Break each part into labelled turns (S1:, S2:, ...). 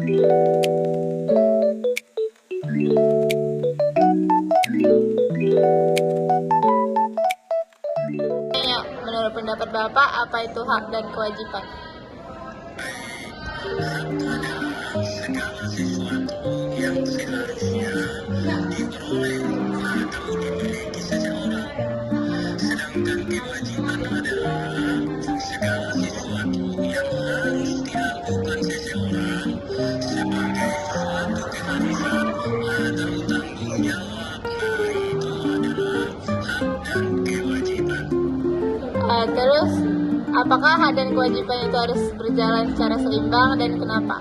S1: Menurut pendapat Bapak, apa itu hak dan kewajiban?
S2: Segala sesuatu yang seharusnya diperoleh atau dimiliki seseorang. Sedangkan kewajiban adalah segala sesuatu yang harus dilakukan seseorang sebagai suatu keharusan atau tanggung jawab. Nah, itu adalah hak dan kewajiban.
S1: Terus, apakah hak dan kewajiban itu harus berjalan secara seimbang dan kenapa?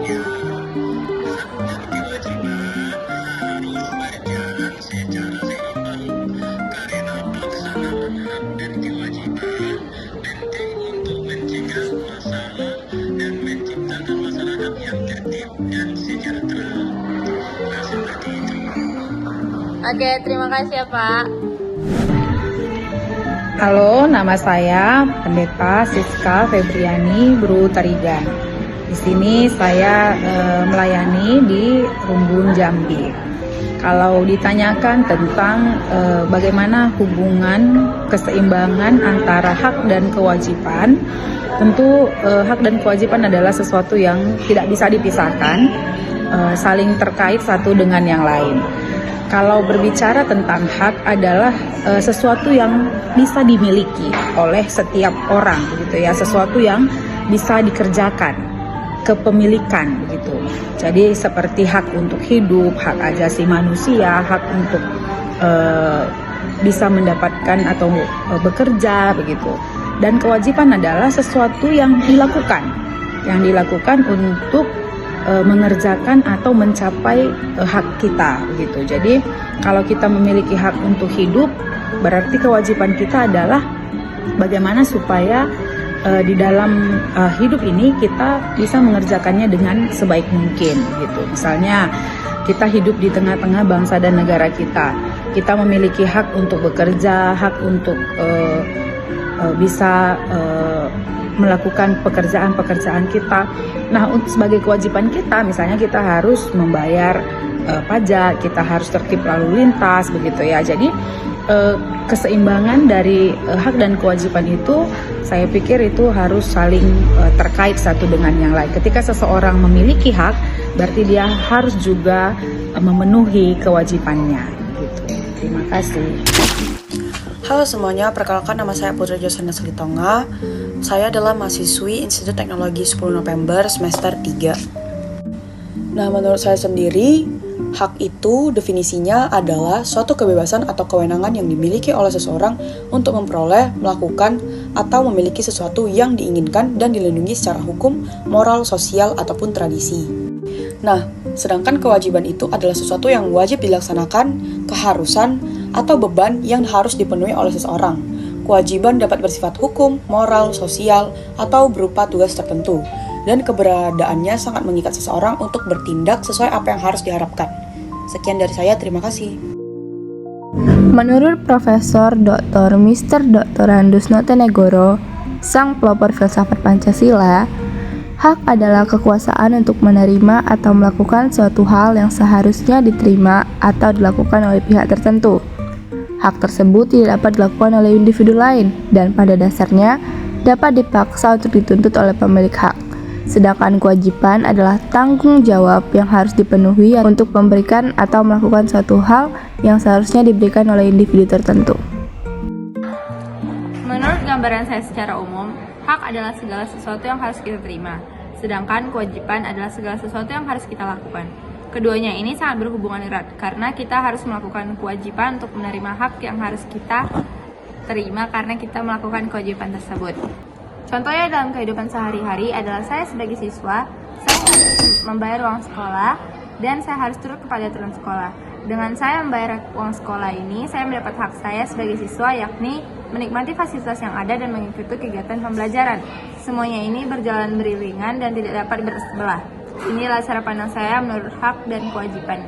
S2: Ya, hak dan kewajiban harus berjalan secara seimbang karena pelaksanaan hak dan kewajiban penting untuk mencegah masalah dan menciptakan masyarakat yang tertib dan sejahtera. Nah, seperti itu.
S1: Oke, terima kasih ya Pak.
S3: Halo, nama saya Pendeta Siska Febriani Bru Tarigan. Di sini saya melayani di Rumbun Jambi. Kalau ditanyakan tentang bagaimana hubungan keseimbangan antara hak dan kewajiban, tentu hak dan kewajiban adalah sesuatu yang tidak bisa dipisahkan, saling terkait satu dengan yang lain. Kalau berbicara tentang hak adalah sesuatu yang bisa dimiliki oleh setiap orang, gitu ya, sesuatu yang bisa dikerjakan, kepemilikan, gitu. Jadi seperti hak untuk hidup, hak asasi manusia, hak untuk bisa mendapatkan atau bekerja, begitu. Dan kewajiban adalah sesuatu yang dilakukan untuk mengerjakan atau mencapai hak kita, gitu. Jadi kalau kita memiliki hak untuk hidup, berarti kewajiban kita adalah bagaimana supaya di dalam hidup ini kita bisa mengerjakannya dengan sebaik mungkin, gitu. Misalnya kita hidup di tengah-tengah bangsa dan negara kita memiliki hak untuk bekerja, hak untuk bisa melakukan pekerjaan-pekerjaan kita. Nah, sebagai kewajiban kita, misalnya kita harus membayar pajak, kita harus tertib lalu lintas, begitu ya. Jadi keseimbangan dari hak dan kewajiban itu, saya pikir itu harus saling terkait satu dengan yang lain. Ketika seseorang memiliki hak, berarti dia harus juga memenuhi kewajibannya, gitu. Terima kasih.
S4: Halo semuanya, perkenalkan nama saya Putri Josana Selitonga. Saya adalah mahasiswi Institut Teknologi 10 November semester 3. Nah, menurut saya sendiri, hak itu definisinya adalah suatu kebebasan atau kewenangan yang dimiliki oleh seseorang untuk memperoleh, melakukan, atau memiliki sesuatu yang diinginkan dan dilindungi secara hukum, moral, sosial, ataupun tradisi. Nah, sedangkan kewajiban itu adalah sesuatu yang wajib dilaksanakan, keharusan, atau beban yang harus dipenuhi oleh seseorang. Kewajiban dapat bersifat hukum, moral, sosial, atau berupa tugas tertentu, dan keberadaannya sangat mengikat seseorang untuk bertindak sesuai apa yang harus diharapkan. Sekian dari saya, terima kasih.
S5: Menurut Profesor Dr. Mr. Dr. Andus Notenegoro, sang pelopor filsafat Pancasila, hak adalah kekuasaan untuk menerima atau melakukan suatu hal yang seharusnya diterima atau dilakukan oleh pihak tertentu. Hak tersebut tidak dapat dilakukan oleh individu lain dan pada dasarnya dapat dipaksa untuk dituntut oleh pemilik hak. Sedangkan kewajiban adalah tanggung jawab yang harus dipenuhi untuk memberikan atau melakukan suatu hal yang seharusnya diberikan oleh individu tertentu.
S1: Menurut gambaran saya secara umum, hak adalah segala sesuatu yang harus kita terima, sedangkan kewajiban adalah segala sesuatu yang harus kita lakukan. Keduanya ini sangat berhubungan erat, karena kita harus melakukan kewajiban untuk menerima hak yang harus kita terima karena kita melakukan kewajiban tersebut. Contohnya dalam kehidupan sehari-hari adalah saya sebagai siswa, saya harus membayar uang sekolah, dan saya harus turut kepada aturan sekolah. Dengan saya membayar uang sekolah ini, saya mendapat hak saya sebagai siswa, yakni menikmati fasilitas yang ada dan mengikuti kegiatan pembelajaran. Semuanya ini berjalan beriringan dan tidak dapat bersebelah. Inilah cara pandang saya menurut hak dan kewajiban.